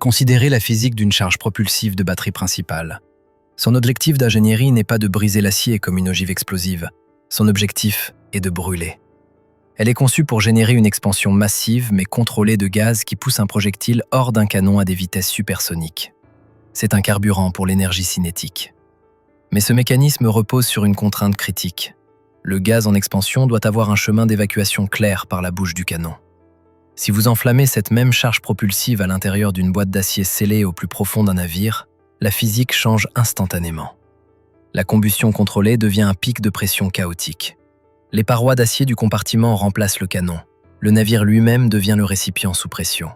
Considérez la physique d'une charge propulsive de batterie principale. Son objectif d'ingénierie n'est pas de briser l'acier comme une ogive explosive. Son objectif est de brûler. Elle est conçue pour générer une expansion massive mais contrôlée de gaz qui pousse un projectile hors d'un canon à des vitesses supersoniques. C'est un carburant pour l'énergie cinétique. Mais ce mécanisme repose sur une contrainte critique. Le gaz en expansion doit avoir un chemin d'évacuation clair par la bouche du canon. Si vous enflammez cette même charge propulsive à l'intérieur d'une boîte d'acier scellée au plus profond d'un navire, la physique change instantanément. La combustion contrôlée devient un pic de pression chaotique. Les parois d'acier du compartiment remplacent le canon. Le navire lui-même devient le récipient sous pression.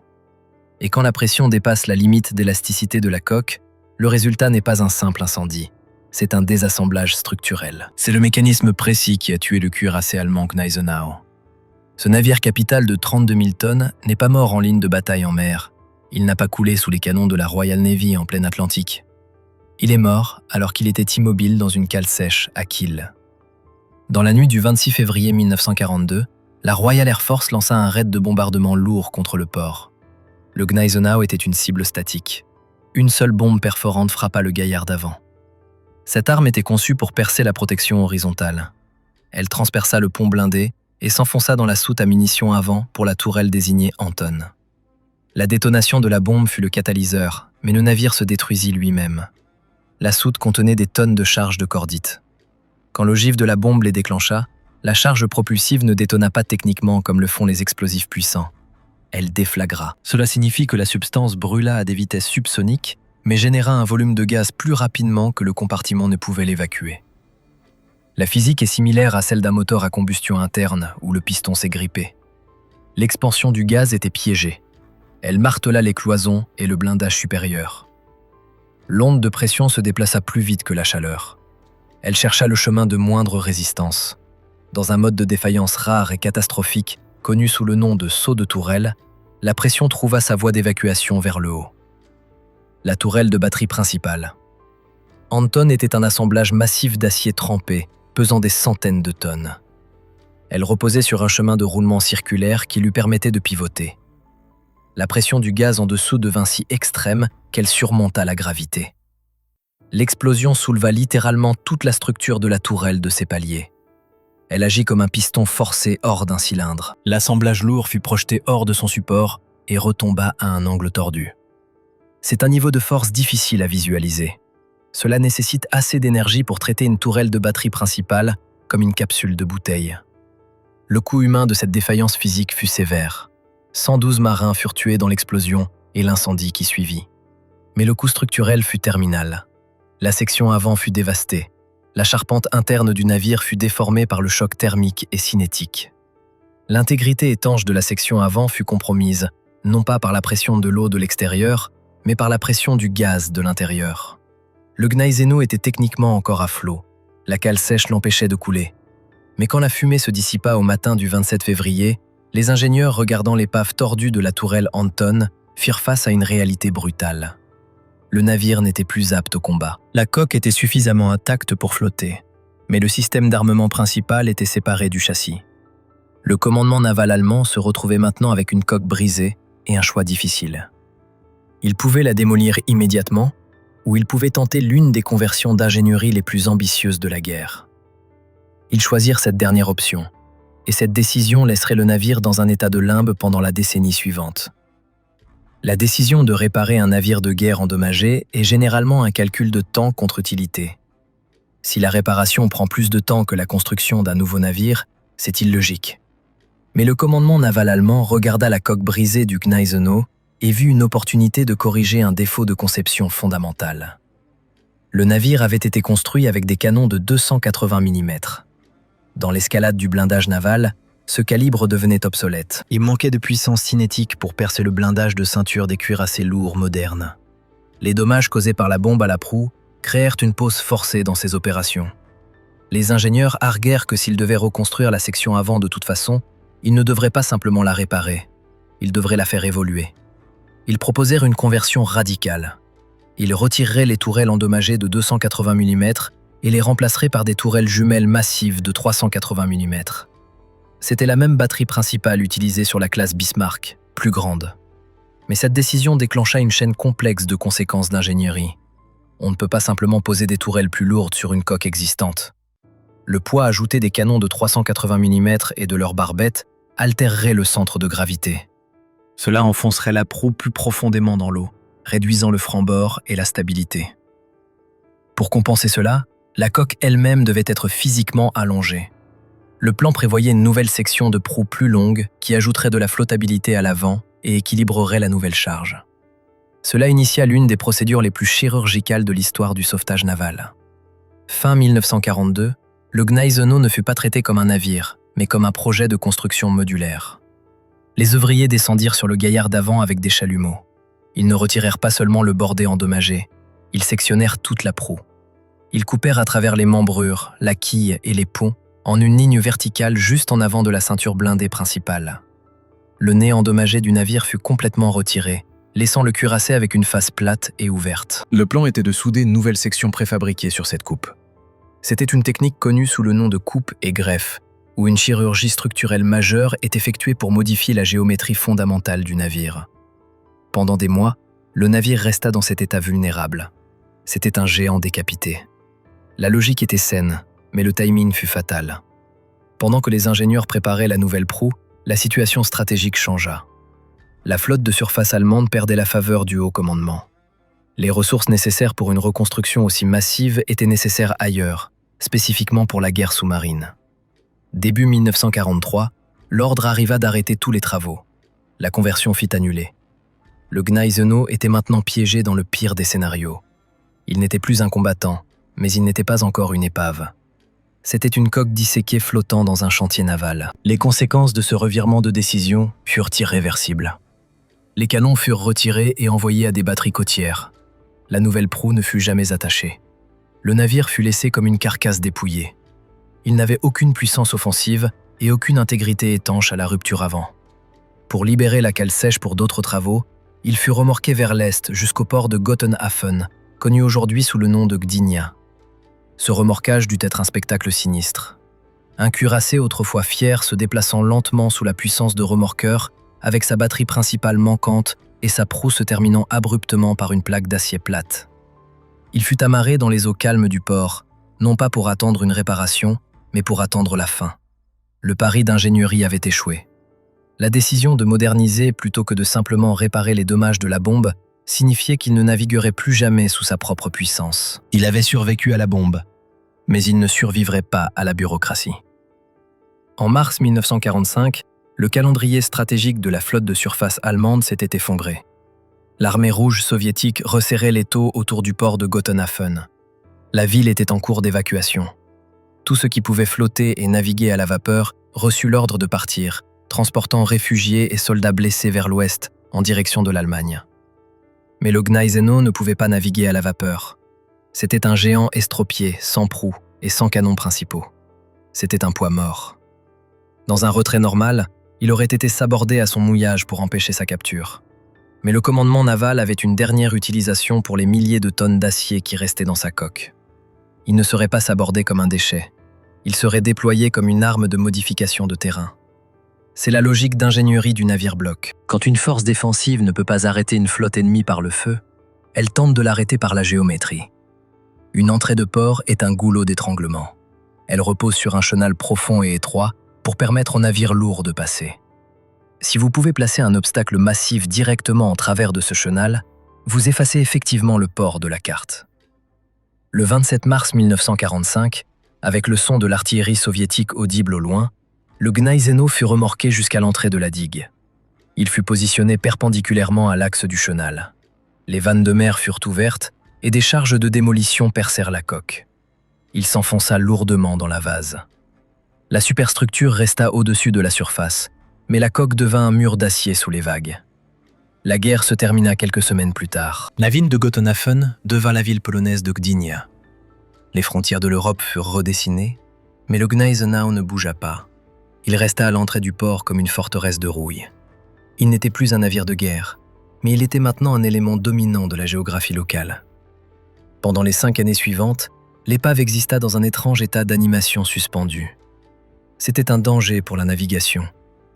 Et quand la pression dépasse la limite d'élasticité de la coque, le résultat n'est pas un simple incendie. C'est un désassemblage structurel. C'est le mécanisme précis qui a tué le cuirassé allemand Gneisenau. Ce navire capital de 32 000 tonnes n'est pas mort en ligne de bataille en mer. Il n'a pas coulé sous les canons de la Royal Navy en plein Atlantique. Il est mort alors qu'il était immobile dans une cale sèche à Kiel. Dans la nuit du 26 février 1942, la Royal Air Force lança un raid de bombardement lourd contre le port. Le Gneisenau était une cible statique. Une seule bombe perforante frappa le gaillard d'avant. Cette arme était conçue pour percer la protection horizontale. Elle transperça le pont blindé et s'enfonça dans la soute à munitions avant pour la tourelle désignée Anton. La détonation de la bombe fut le catalyseur, mais le navire se détruisit lui-même. La soute contenait des tonnes de charge de cordite. Quand l'ogive de la bombe les déclencha, la charge propulsive ne détonna pas techniquement comme le font les explosifs puissants. Elle déflagra. Cela signifie que la substance brûla à des vitesses subsoniques, mais généra un volume de gaz plus rapidement que le compartiment ne pouvait l'évacuer. La physique est similaire à celle d'un moteur à combustion interne où le piston s'est grippé. L'expansion du gaz était piégée. Elle martela les cloisons et le blindage supérieur. L'onde de pression se déplaça plus vite que la chaleur. Elle chercha le chemin de moindre résistance. Dans un mode de défaillance rare et catastrophique, connu sous le nom de saut de tourelle, la pression trouva sa voie d'évacuation vers le haut. La tourelle de batterie principale. Anton était un assemblage massif d'acier trempé, pesant des centaines de tonnes. Elle reposait sur un chemin de roulement circulaire qui lui permettait de pivoter. La pression du gaz en dessous devint si extrême qu'elle surmonta la gravité. L'explosion souleva littéralement toute la structure de la tourelle de ses paliers. Elle agit comme un piston forcé hors d'un cylindre. L'assemblage lourd fut projeté hors de son support et retomba à un angle tordu. C'est un niveau de force difficile à visualiser. Cela nécessite assez d'énergie pour traiter une tourelle de batterie principale comme une capsule de bouteille. Le coût humain de cette défaillance physique fut sévère. 112 marins furent tués dans l'explosion et l'incendie qui suivit. Mais le coût structurel fut terminal. La section avant fut dévastée. La charpente interne du navire fut déformée par le choc thermique et cinétique. L'intégrité étanche de la section avant fut compromise, non pas par la pression de l'eau de l'extérieur, mais par la pression du gaz de l'intérieur. Le Gneisenau était techniquement encore à flot. La cale sèche l'empêchait de couler. Mais quand la fumée se dissipa au matin du 27 février, les ingénieurs regardant l'épave tordue de la tourelle Anton firent face à une réalité brutale. Le navire n'était plus apte au combat. La coque était suffisamment intacte pour flotter, mais le système d'armement principal était séparé du châssis. Le commandement naval allemand se retrouvait maintenant avec une coque brisée et un choix difficile. Il pouvait la démolir immédiatement, ou il pouvait tenter l'une des conversions d'ingénierie les plus ambitieuses de la guerre. Ils choisirent cette dernière option, et cette décision laisserait le navire dans un état de limbe pendant la décennie suivante. La décision de réparer un navire de guerre endommagé est généralement un calcul de temps contre utilité. Si la réparation prend plus de temps que la construction d'un nouveau navire, c'est illogique. Mais le commandement naval allemand regarda la coque brisée du Gneisenau et vit une opportunité de corriger un défaut de conception fondamental. Le navire avait été construit avec des canons de 280 mm. Dans l'escalade du blindage naval, ce calibre devenait obsolète. Il manquait de puissance cinétique pour percer le blindage de ceinture des cuirassés lourds modernes. Les dommages causés par la bombe à la proue créèrent une pause forcée dans ces opérations. Les ingénieurs arguèrent que s'ils devaient reconstruire la section avant de toute façon, ils ne devraient pas simplement la réparer, ils devraient la faire évoluer. Ils proposèrent une conversion radicale. Ils retireraient les tourelles endommagées de 280 mm et les remplaceraient par des tourelles jumelles massives de 380 mm. C'était la même batterie principale utilisée sur la classe Bismarck, plus grande. Mais cette décision déclencha une chaîne complexe de conséquences d'ingénierie. On ne peut pas simplement poser des tourelles plus lourdes sur une coque existante. Le poids ajouté des canons de 380 mm et de leurs barbettes altérerait le centre de gravité. Cela enfoncerait la proue plus profondément dans l'eau, réduisant le franc-bord et la stabilité. Pour compenser cela, la coque elle-même devait être physiquement allongée. Le plan prévoyait une nouvelle section de proue plus longue qui ajouterait de la flottabilité à l'avant et équilibrerait la nouvelle charge. Cela initia l'une des procédures les plus chirurgicales de l'histoire du sauvetage naval. Fin 1942, le Gneisenau ne fut pas traité comme un navire, mais comme un projet de construction modulaire. Les ouvriers descendirent sur le gaillard d'avant avec des chalumeaux. Ils ne retirèrent pas seulement le bordé endommagé, ils sectionnèrent toute la proue. Ils coupèrent à travers les membrures, la quille et les ponts en une ligne verticale juste en avant de la ceinture blindée principale. Le nez endommagé du navire fut complètement retiré, laissant le cuirassé avec une face plate et ouverte. Le plan était de souder une nouvelle section préfabriquée sur cette coupe. C'était une technique connue sous le nom de coupe et greffe, où une chirurgie structurelle majeure est effectuée pour modifier la géométrie fondamentale du navire. Pendant des mois, le navire resta dans cet état vulnérable. C'était un géant décapité. La logique était saine, mais le timing fut fatal. Pendant que les ingénieurs préparaient la nouvelle proue, la situation stratégique changea. La flotte de surface allemande perdait la faveur du haut commandement. Les ressources nécessaires pour une reconstruction aussi massive étaient nécessaires ailleurs, spécifiquement pour la guerre sous-marine. Début 1943, l'ordre arriva d'arrêter tous les travaux. La conversion fut annulée. Le Gneisenau était maintenant piégé dans le pire des scénarios. Il n'était plus un combattant, mais il n'était pas encore une épave. C'était une coque disséquée flottant dans un chantier naval. Les conséquences de ce revirement de décision furent irréversibles. Les canons furent retirés et envoyés à des batteries côtières. La nouvelle proue ne fut jamais attachée. Le navire fut laissé comme une carcasse dépouillée. Il n'avait aucune puissance offensive et aucune intégrité étanche à la rupture avant. Pour libérer la cale sèche pour d'autres travaux, il fut remorqué vers l'est jusqu'au port de Gotenhafen, connu aujourd'hui sous le nom de Gdynia. Ce remorquage dut être un spectacle sinistre. Un cuirassé autrefois fier se déplaçant lentement sous la puissance de remorqueur, avec sa batterie principale manquante et sa proue se terminant abruptement par une plaque d'acier plate. Il fut amarré dans les eaux calmes du port, non pas pour attendre une réparation, mais pour attendre la fin. Le pari d'ingénierie avait échoué. La décision de moderniser plutôt que de simplement réparer les dommages de la bombe signifiait qu'il ne naviguerait plus jamais sous sa propre puissance. Il avait survécu à la bombe, mais il ne survivrait pas à la bureaucratie. En mars 1945, le calendrier stratégique de la flotte de surface allemande s'était effondré. L'armée rouge soviétique resserrait l'étau autour du port de Gotenhafen. La ville était en cours d'évacuation. Tout ce qui pouvait flotter et naviguer à la vapeur reçut l'ordre de partir, transportant réfugiés et soldats blessés vers l'ouest, en direction de l'Allemagne. Mais le Gneisenau ne pouvait pas naviguer à la vapeur. C'était un géant estropié, sans proue et sans canons principaux. C'était un poids mort. Dans un retrait normal, il aurait été sabordé à son mouillage pour empêcher sa capture. Mais le commandement naval avait une dernière utilisation pour les milliers de tonnes d'acier qui restaient dans sa coque. Il ne serait pas sabordé comme un déchet. Il serait déployé comme une arme de modification de terrain. C'est la logique d'ingénierie du navire-bloc. Quand une force défensive ne peut pas arrêter une flotte ennemie par le feu, elle tente de l'arrêter par la géométrie. Une entrée de port est un goulot d'étranglement. Elle repose sur un chenal profond et étroit pour permettre aux navires lourds de passer. Si vous pouvez placer un obstacle massif directement en travers de ce chenal, vous effacez effectivement le port de la carte. Le 27 mars 1945, avec le son de l'artillerie soviétique audible au loin, le Gneisenau fut remorqué jusqu'à l'entrée de la digue. Il fut positionné perpendiculairement à l'axe du chenal. Les vannes de mer furent ouvertes et des charges de démolition percèrent la coque. Il s'enfonça lourdement dans la vase. La superstructure resta au-dessus de la surface, mais la coque devint un mur d'acier sous les vagues. La guerre se termina quelques semaines plus tard. La ville de Gotenhafen devint la ville polonaise de Gdynia. Les frontières de l'Europe furent redessinées, mais le Gneisenau ne bougea pas. Il resta à l'entrée du port comme une forteresse de rouille. Il n'était plus un navire de guerre, mais il était maintenant un élément dominant de la géographie locale. Pendant les 5 années suivantes, l'épave exista dans un étrange état d'animation suspendue. C'était un danger pour la navigation,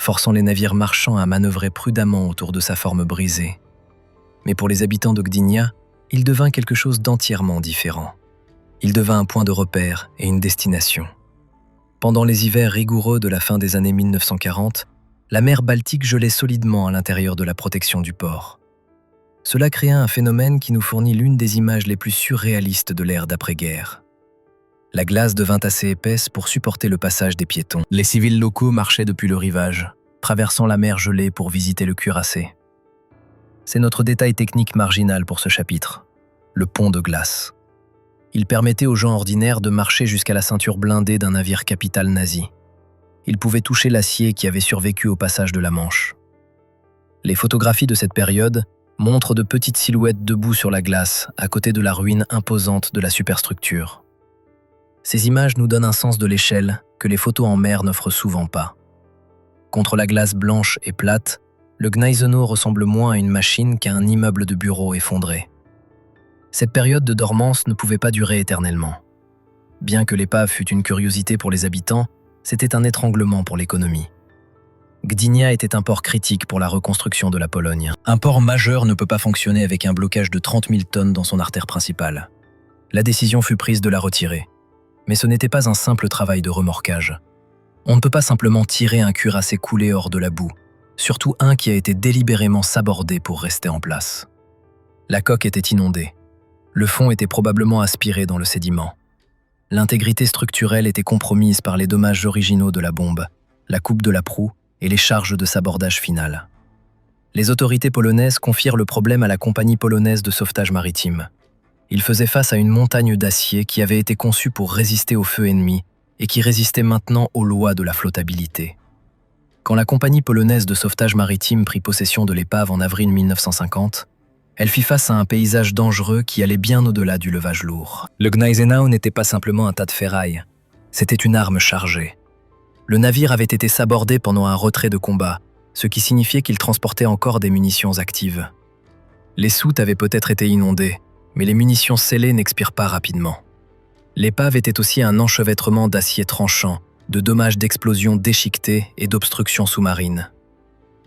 forçant les navires marchands à manœuvrer prudemment autour de sa forme brisée. Mais pour les habitants de Gdynia, il devint quelque chose d'entièrement différent. Il devint un point de repère et une destination. Pendant les hivers rigoureux de la fin des années 1940, la mer Baltique gelait solidement à l'intérieur de la protection du port. Cela créa un phénomène qui nous fournit l'une des images les plus surréalistes de l'ère d'après-guerre. La glace devint assez épaisse pour supporter le passage des piétons. Les civils locaux marchaient depuis le rivage, traversant la mer gelée pour visiter le cuirassé. C'est notre détail technique marginal pour ce chapitre, le pont de glace. Il permettait aux gens ordinaires de marcher jusqu'à la ceinture blindée d'un navire capital nazi. Ils pouvaient toucher l'acier qui avait survécu au passage de la Manche. Les photographies de cette période montrent de petites silhouettes debout sur la glace, à côté de la ruine imposante de la superstructure. Ces images nous donnent un sens de l'échelle que les photos en mer n'offrent souvent pas. Contre la glace blanche et plate, le Gneisenau ressemble moins à une machine qu'à un immeuble de bureau effondré. Cette période de dormance ne pouvait pas durer éternellement. Bien que l'épave fût une curiosité pour les habitants, c'était un étranglement pour l'économie. Gdynia était un port critique pour la reconstruction de la Pologne. Un port majeur ne peut pas fonctionner avec un blocage de 30 000 tonnes dans son artère principale. La décision fut prise de la retirer. Mais ce n'était pas un simple travail de remorquage. On ne peut pas simplement tirer un cuirassé coulé hors de la boue, surtout un qui a été délibérément sabordé pour rester en place. La coque était inondée. Le fond était probablement aspiré dans le sédiment. L'intégrité structurelle était compromise par les dommages originaux de la bombe, la coupe de la proue et les charges de sabordage final. Les autorités polonaises confirent le problème à la compagnie polonaise de sauvetage maritime. Il faisait face à une montagne d'acier qui avait été conçue pour résister aux feux ennemis et qui résistait maintenant aux lois de la flottabilité. Quand la compagnie polonaise de sauvetage maritime prit possession de l'épave en avril 1950, elle fit face à un paysage dangereux qui allait bien au-delà du levage lourd. Le Gneisenau n'était pas simplement un tas de ferraille, c'était une arme chargée. Le navire avait été sabordé pendant un retrait de combat, ce qui signifiait qu'il transportait encore des munitions actives. Les soutes avaient peut-être été inondées, mais les munitions scellées n'expirent pas rapidement. L'épave était aussi un enchevêtrement d'acier tranchant, de dommages d'explosions déchiquetées et d'obstructions sous-marines.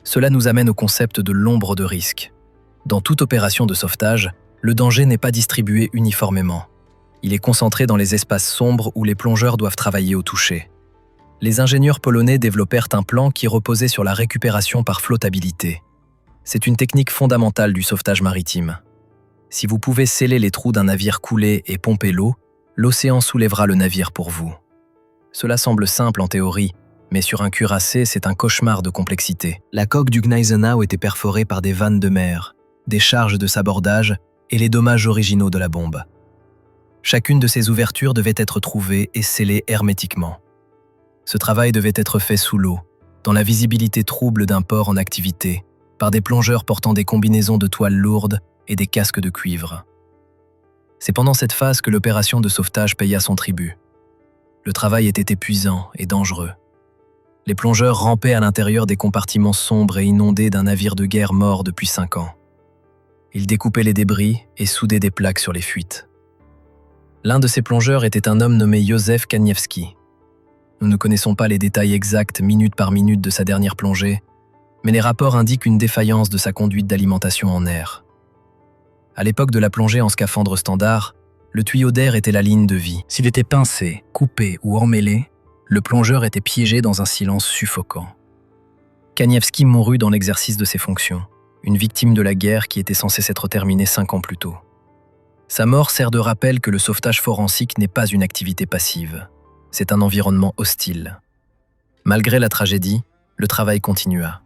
Cela nous amène au concept de l'ombre de risque. Dans toute opération de sauvetage, le danger n'est pas distribué uniformément. Il est concentré dans les espaces sombres où les plongeurs doivent travailler au toucher. Les ingénieurs polonais développèrent un plan qui reposait sur la récupération par flottabilité. C'est une technique fondamentale du sauvetage maritime. Si vous pouvez sceller les trous d'un navire coulé et pomper l'eau, l'océan soulèvera le navire pour vous. Cela semble simple en théorie, mais sur un cuirassé, c'est un cauchemar de complexité. La coque du Gneisenau était perforée par des vannes de mer, des charges de sabordage et les dommages originaux de la bombe. Chacune de ces ouvertures devait être trouvée et scellée hermétiquement. Ce travail devait être fait sous l'eau, dans la visibilité trouble d'un port en activité, par des plongeurs portant des combinaisons de toile lourdes et des casques de cuivre. C'est pendant cette phase que l'opération de sauvetage paya son tribut. Le travail était épuisant et dangereux. Les plongeurs rampaient à l'intérieur des compartiments sombres et inondés d'un navire de guerre mort depuis 5 ans. Ils découpaient les débris et soudaient des plaques sur les fuites. L'un de ces plongeurs était un homme nommé Józef Kaniewski. Nous ne connaissons pas les détails exacts minute par minute de sa dernière plongée, mais les rapports indiquent une défaillance de sa conduite d'alimentation en air. À l'époque de la plongée en scaphandre standard, le tuyau d'air était la ligne de vie. S'il était pincé, coupé ou emmêlé, le plongeur était piégé dans un silence suffocant. Kaniewski mourut dans l'exercice de ses fonctions, une victime de la guerre qui était censée s'être terminée 5 ans plus tôt. Sa mort sert de rappel que le sauvetage forensique n'est pas une activité passive. C'est un environnement hostile. Malgré la tragédie, le travail continua.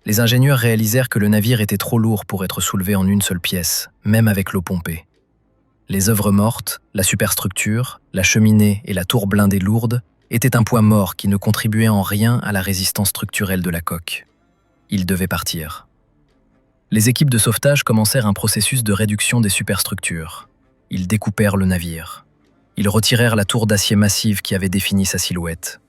Les ingénieurs réalisèrent que le navire était trop lourd pour être soulevé en une seule pièce, même avec l'eau pompée. Les œuvres mortes, la superstructure, la cheminée et la tour blindée lourde étaient un poids mort qui ne contribuait en rien à la résistance structurelle de la coque. Ils devaient partir. Les équipes de sauvetage commencèrent un processus de réduction des superstructures. Ils découpèrent le navire. Ils retirèrent la tour d'acier massive qui avait défini sa silhouette.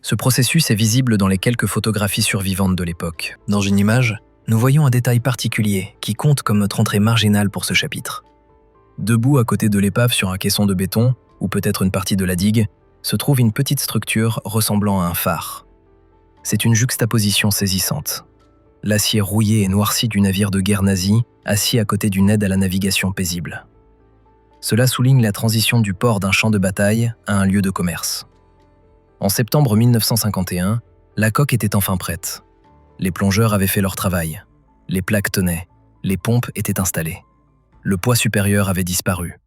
Ce processus est visible dans les quelques photographies survivantes de l'époque. Dans une image, nous voyons un détail particulier qui compte comme notre entrée marginale pour ce chapitre. Debout à côté de l'épave sur un caisson de béton, ou peut-être une partie de la digue, se trouve une petite structure ressemblant à un phare. C'est une juxtaposition saisissante. L'acier rouillé et noirci du navire de guerre nazi, assis à côté d'une aide à la navigation paisible. Cela souligne la transition du port d'un champ de bataille à un lieu de commerce. En septembre 1951, la coque était enfin prête. Les plongeurs avaient fait leur travail. Les plaques tenaient. Les pompes étaient installées. Le poids supérieur avait disparu.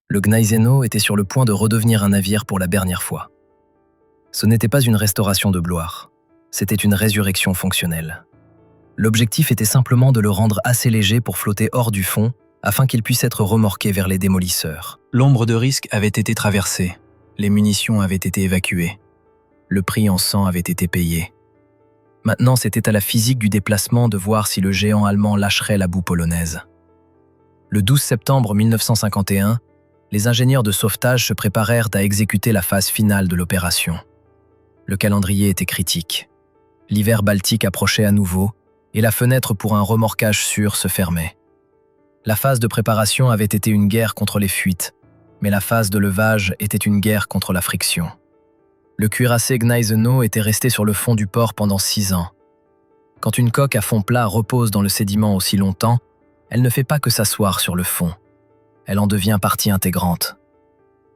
Le Gneisenau était sur le point de redevenir un navire pour la dernière fois. Ce n'était pas une restauration de gloire. C'était une résurrection fonctionnelle. L'objectif était simplement de le rendre assez léger pour flotter hors du fond afin qu'il puisse être remorqué vers les démolisseurs. L'ombre de risque avait été traversée. Les munitions avaient été évacuées. Le prix en sang avait été payé. Maintenant, c'était à la physique du déplacement de voir si le géant allemand lâcherait la boue polonaise. Le 12 septembre 1951, les ingénieurs de sauvetage se préparèrent à exécuter la phase finale de l'opération. Le calendrier était critique. L'hiver baltique approchait à nouveau et la fenêtre pour un remorquage sûr se fermait. La phase de préparation avait été une guerre contre les fuites, mais la phase de levage était une guerre contre la friction. Le cuirassé Gneisenau était resté sur le fond du port pendant 6 ans. Quand une coque à fond plat repose dans le sédiment aussi longtemps, elle ne fait pas que s'asseoir sur le fond. Elle en devient partie intégrante.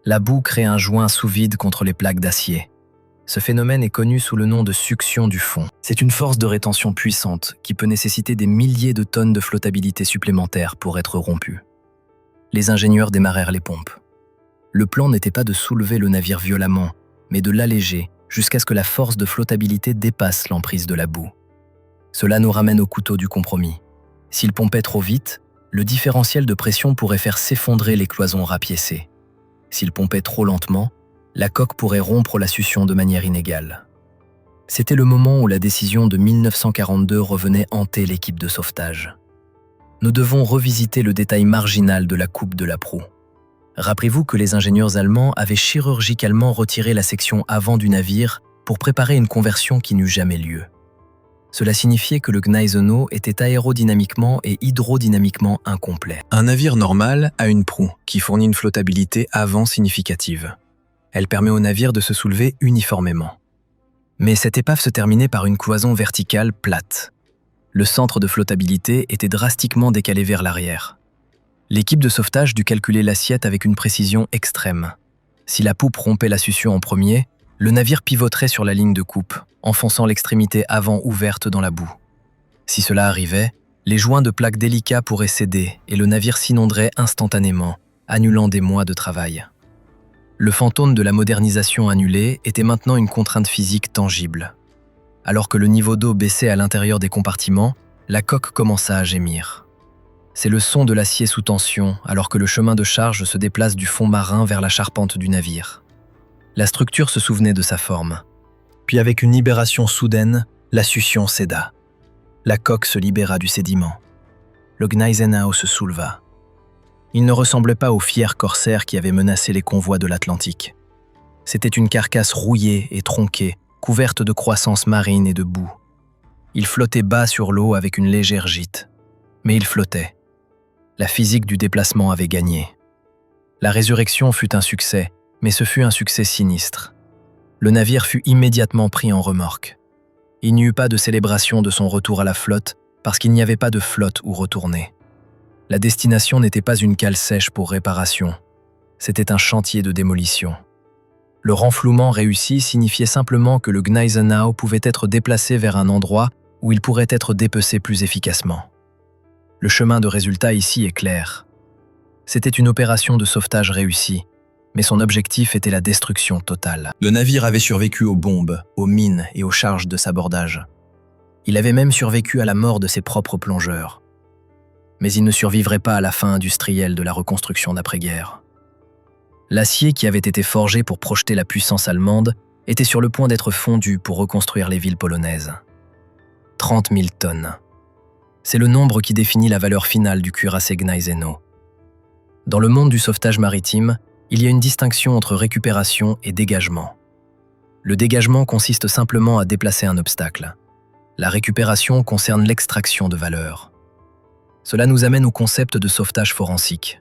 La boue crée un joint sous vide contre les plaques d'acier. Ce phénomène est connu sous le nom de succion du fond. C'est une force de rétention puissante qui peut nécessiter des milliers de tonnes de flottabilité supplémentaires pour être rompue. Les ingénieurs démarrèrent les pompes. Le plan n'était pas de soulever le navire violemment, mais de l'alléger jusqu'à ce que la force de flottabilité dépasse l'emprise de la boue. Cela nous ramène au couteau du compromis. S'il pompait trop vite, le différentiel de pression pourrait faire s'effondrer les cloisons rapiécées. S'il pompait trop lentement, la coque pourrait rompre la succion de manière inégale. C'était le moment où la décision de 1942 revenait hanter l'équipe de sauvetage. Nous devons revisiter le détail marginal de la coupe de la proue. Rappelez-vous que les ingénieurs allemands avaient chirurgicalement retiré la section avant du navire pour préparer une conversion qui n'eut jamais lieu. Cela signifiait que le Gneisenau était aérodynamiquement et hydrodynamiquement incomplet. Un navire normal a une proue qui fournit une flottabilité avant significative. Elle permet au navire de se soulever uniformément. Mais cette épave se terminait par une cloison verticale plate. Le centre de flottabilité était drastiquement décalé vers l'arrière. L'équipe de sauvetage dut calculer l'assiette avec une précision extrême. Si la poupe rompait la succion en premier, le navire pivoterait sur la ligne de coupe, enfonçant l'extrémité avant ouverte dans la boue. Si cela arrivait, les joints de plaques délicats pourraient céder et le navire s'inonderait instantanément, annulant des mois de travail. Le fantôme de la modernisation annulée était maintenant une contrainte physique tangible. Alors que le niveau d'eau baissait à l'intérieur des compartiments, la coque commença à gémir. C'est le son de l'acier sous tension alors que le chemin de charge se déplace du fond marin vers la charpente du navire. La structure se souvenait de sa forme. Puis avec une libération soudaine, la succion céda. La coque se libéra du sédiment. Le Gneisenau se souleva. Il ne ressemblait pas aux fiers corsaires qui avaient menacé les convois de l'Atlantique. C'était une carcasse rouillée et tronquée, couverte de croissances marines et de boue. Il flottait bas sur l'eau avec une légère gîte. Mais il flottait. La physique du déplacement avait gagné. La résurrection fut un succès, mais ce fut un succès sinistre. Le navire fut immédiatement pris en remorque. Il n'y eut pas de célébration de son retour à la flotte parce qu'il n'y avait pas de flotte où retourner. La destination n'était pas une cale sèche pour réparation. C'était un chantier de démolition. Le renflouement réussi signifiait simplement que le Gneisenau pouvait être déplacé vers un endroit où il pourrait être dépecé plus efficacement. Le chemin de résultat ici est clair. C'était une opération de sauvetage réussie, mais son objectif était la destruction totale. Le navire avait survécu aux bombes, aux mines et aux charges de sabordage. Il avait même survécu à la mort de ses propres plongeurs. Mais il ne survivrait pas à la fin industrielle de la reconstruction d'après-guerre. L'acier qui avait été forgé pour projeter la puissance allemande était sur le point d'être fondu pour reconstruire les villes polonaises. 30 000 tonnes. C'est le nombre qui définit la valeur finale du cuirassé Gneisenau. Dans le monde du sauvetage maritime, il y a une distinction entre récupération et dégagement. Le dégagement consiste simplement à déplacer un obstacle. La récupération concerne l'extraction de valeur. Cela nous amène au concept de sauvetage forensique.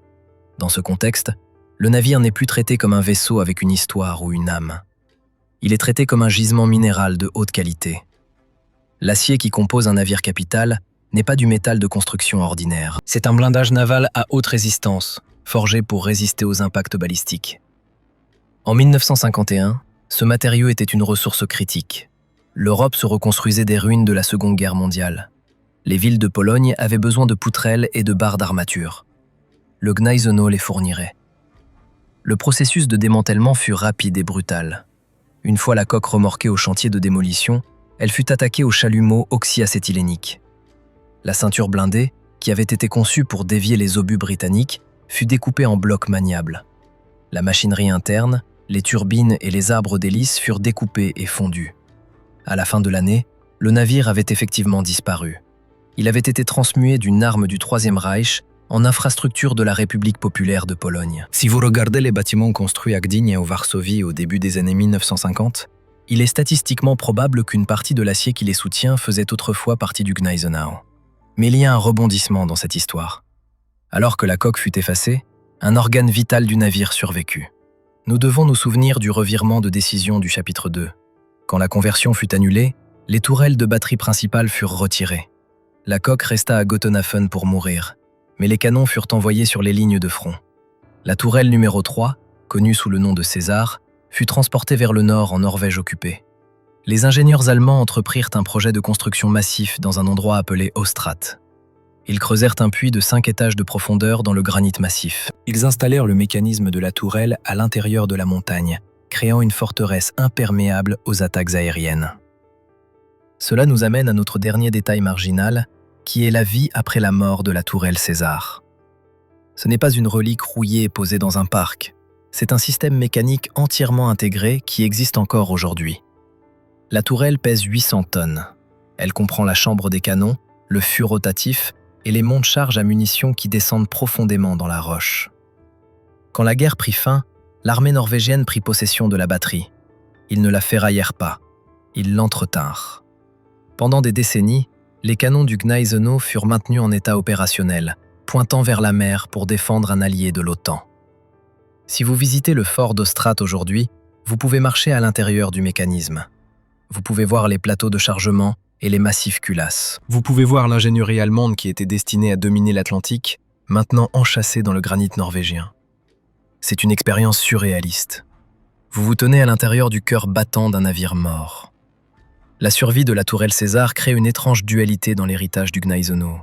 Dans ce contexte, le navire n'est plus traité comme un vaisseau avec une histoire ou une âme. Il est traité comme un gisement minéral de haute qualité. L'acier qui compose un navire capital n'est pas du métal de construction ordinaire. C'est un blindage naval à haute résistance, forgé pour résister aux impacts balistiques. En 1951, ce matériau était une ressource critique. L'Europe se reconstruisait des ruines de la Seconde Guerre mondiale. Les villes de Pologne avaient besoin de poutrelles et de barres d'armature. Le Gneisenau les fournirait. Le processus de démantèlement fut rapide et brutal. Une fois la coque remorquée au chantier de démolition, elle fut attaquée au chalumeau oxyacétylénique. La ceinture blindée, qui avait été conçue pour dévier les obus britanniques, fut découpée en blocs maniables. La machinerie interne, les turbines et les arbres d'hélice furent découpés et fondus. À la fin de l'année, le navire avait effectivement disparu. Il avait été transmué d'une arme du Troisième Reich en infrastructure de la République populaire de Pologne. Si vous regardez les bâtiments construits à Gdynia et au Varsovie au début des années 1950, il est statistiquement probable qu'une partie de l'acier qui les soutient faisait autrefois partie du Gneisenau. Mais il y a un rebondissement dans cette histoire. Alors que la coque fut effacée, un organe vital du navire survécut. Nous devons nous souvenir du revirement de décision du chapitre 2. Quand la conversion fut annulée, les tourelles de batterie principale furent retirées. La coque resta à Gotenhafen pour mourir, mais les canons furent envoyés sur les lignes de front. La tourelle numéro 3, connue sous le nom de César, fut transportée vers le nord en Norvège occupée. Les ingénieurs allemands entreprirent un projet de construction massif dans un endroit appelé Ostrad. Ils creusèrent un puits de 5 étages de profondeur dans le granit massif. Ils installèrent le mécanisme de la tourelle à l'intérieur de la montagne, créant une forteresse imperméable aux attaques aériennes. Cela nous amène à notre dernier détail marginal, qui est la vie après la mort de la tourelle César. Ce n'est pas une relique rouillée posée dans un parc, c'est un système mécanique entièrement intégré qui existe encore aujourd'hui. La tourelle pèse 800 tonnes. Elle comprend la chambre des canons, le fût rotatif et les monte-charges à munitions qui descendent profondément dans la roche. Quand la guerre prit fin, l'armée norvégienne prit possession de la batterie. Ils ne la ferraillèrent pas, ils l'entretinrent. Pendant des décennies, les canons du Gneisenau furent maintenus en état opérationnel, pointant vers la mer pour défendre un allié de l'OTAN. Si vous visitez le fort d'Ostrad aujourd'hui, vous pouvez marcher à l'intérieur du mécanisme. Vous pouvez voir les plateaux de chargement et les massifs culasses. Vous pouvez voir l'ingénierie allemande qui était destinée à dominer l'Atlantique, maintenant enchâssée dans le granit norvégien. C'est une expérience surréaliste. Vous vous tenez à l'intérieur du cœur battant d'un navire mort. La survie de la tourelle César crée une étrange dualité dans l'héritage du Gneisenau.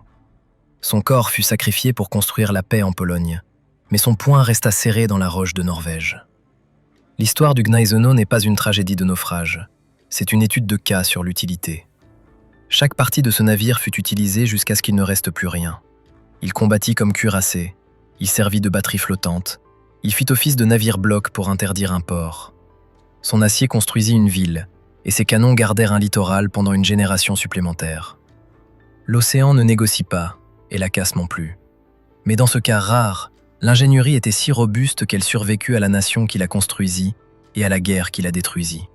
Son corps fut sacrifié pour construire la paix en Pologne, mais son poing resta serré dans la roche de Norvège. L'histoire du Gneisenau n'est pas une tragédie de naufrage, c'est une étude de cas sur l'utilité. Chaque partie de ce navire fut utilisée jusqu'à ce qu'il ne reste plus rien. Il combattit comme cuirassé, il servit de batterie flottante, il fit office de navire-bloc pour interdire un port. Son acier construisit une ville, et ses canons gardèrent un littoral pendant une génération supplémentaire. L'océan ne négocie pas, et la casse non plus. Mais dans ce cas rare, l'ingénierie était si robuste qu'elle survécut à la nation qui la construisit et à la guerre qui la détruisit.